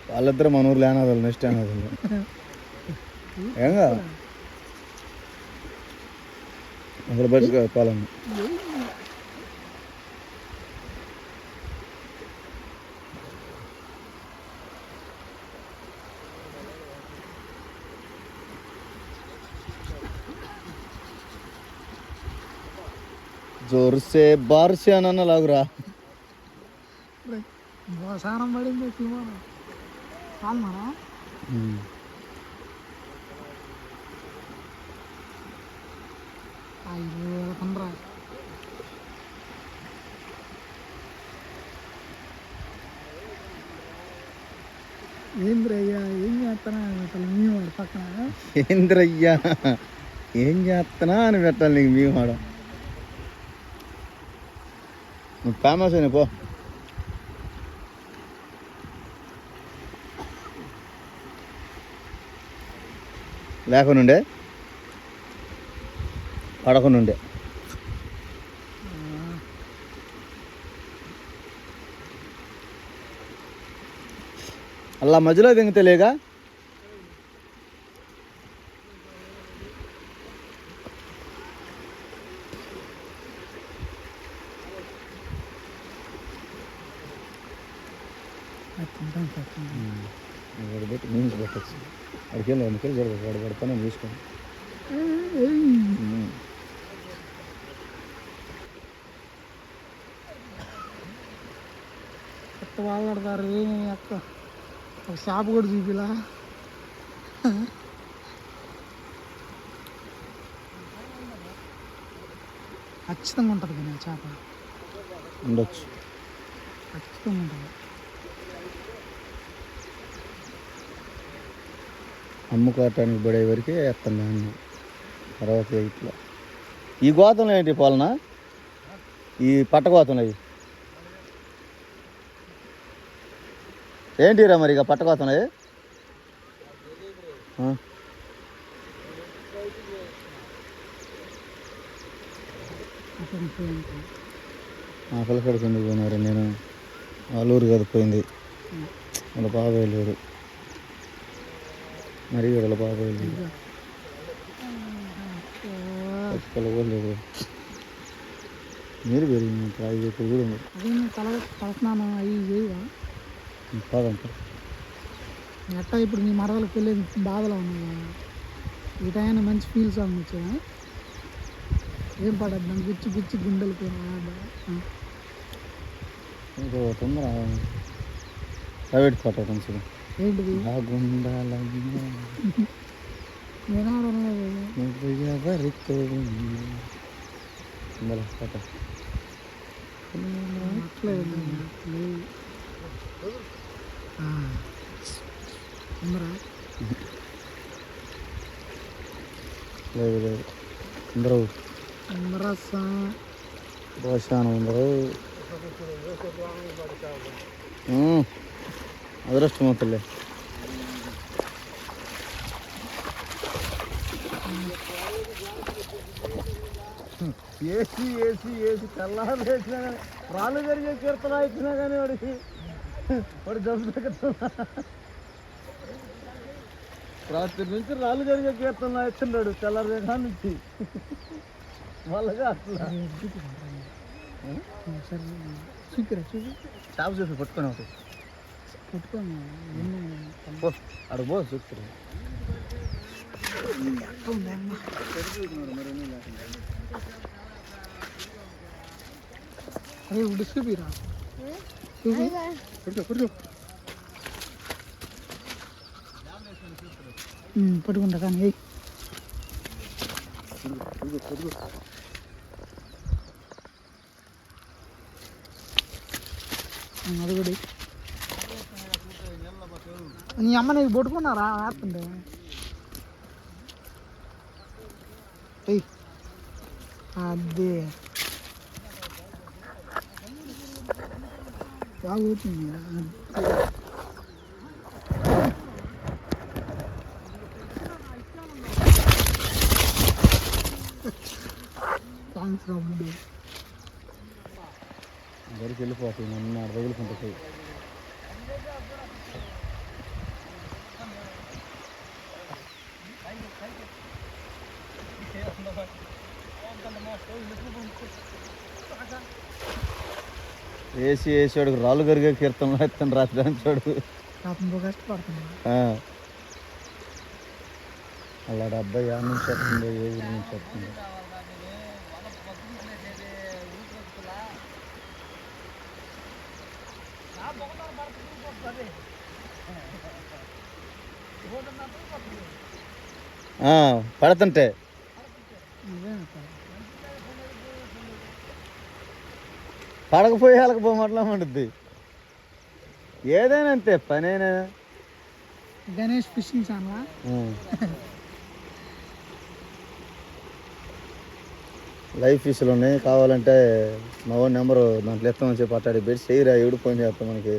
వాళ్ళిద్దరు మన ఊర్లో ఏనాదాలు నెక్స్ట్ ఏనాదాలు ఏంగా అక్కడ బయటకు పాలన్న జోర్సే బార్సే అన్న లాగురా సారం పడింది అయ్యో పండ్రా ఏంద్రయ్యా ఏం చేస్తానా అసలు మేము పక్కన ఏంద్రయ్యా ఏం చేస్తానా అని పెట్టాలి నీకు మేము ఆడ నువ్వు ఫేమస్ అయినా పో లేకనుండే పడకనుండే అలా మధ్యలో దింగితేలేగా పెట్టి మీన్స్ పెట్టచ్చు అడికెళ్ళి అందుకెళ్ళి జరగదు వాడు పడతానే చూసుకోండి కొత్త వాళ్ళు కడతారు అక్క ఒక షాప్ కూడా చూపిలా ఖచ్చితంగా ఉంటుంది కానీ చేప ఉండొచ్చు ఖచ్చితంగా ఉంటుంది అమ్ముకోవటానికి పడే వరకే వేస్తాను దాన్ని తర్వాత ఇట్లా ఈ గోతంలో ఏంటి పాలన ఈ పట్టగోతంలో అవి ఏంటిరా మరి ఇక పట్టగోతంలో పిల్లకడికి ఎందుకు పోయినారు నేను ఆలూరు కదా పోయింది వాళ్ళ బాబాయ్ లేరు మరి వీళ్ళ బాబాయ్ లేరు లేదు మీరు పెరిగింది ఇప్పుడు కూడా ఉంది తలస్నానం అవి చేయవా కాదంట ఎట్టా ఇప్పుడు మీ మరదలకు వెళ్ళేది బాధలో ఉన్నావా ఈ టైం మంచి ఫీల్ సాంగ్ వచ్చావా ఏం పాడద్దు దాన్ని గుచ్చి గుచ్చి గుండెలు తొందర ప్రైవేట్ పాట కొంచెం ఏంటిది ఎవరితో పాట లేదు లేదు అందరూ భాషాను అందరూ అదృష్టం అవుతులే ఏసీ ఏసీ ఏసీ తెల్లారు వేసినా కానీ రాళ్ళు జరిగే కీర్తన ఇచ్చినా కానీ వాడు జబ్బు రాత్రి నుంచి రాళ్ళు జరిగే కీర్తన ఇస్తున్నాడు తెల్లారు నుంచి వాళ్ళగా అట్లా చేప చూపి పట్టుకొని ఒకటి పట్టుకోండి అడుగు పో చూపుతారు అరే ఉడిసిపోయిరా పట్టుకుంటా కానీ అది కూడా నీ అమ్మ నీకు పట్టుకున్నారా వేస్తుంటే అదే బాగా అవుతుంది థ్యాంక్స్ రాముడు అందరికి వెళ్ళిపోతాయి నన్ను అడగలుకుంటాయి వేసాడు రాళ్ళు గరిగే కీర్తనలో ఎత్తాను రాత్రి అని చూడు. పాపం కష్టపడుతున్నాడు. అలా అబ్బాయి ఆ నుంచి వస్తుంది, ఏ ఊరి నుంచి వస్తుంది. పడుతుంటే పడకపోయి వాళ్ళకి పోమట్లామంటుంది. ఏదైనా అంతే పనైనా. గణేష్ ఫిషింగ్ ఛానల్ లైవ్ ఫిష్లు ఉన్నాయి. కావాలంటే మా ఓన్ నెంబరు దాంట్లో ఎత్తామని చెప్పి అట్టాడి పెట్టి చేయరా ఎవడు ఫోన్ చేస్తాం మనకి.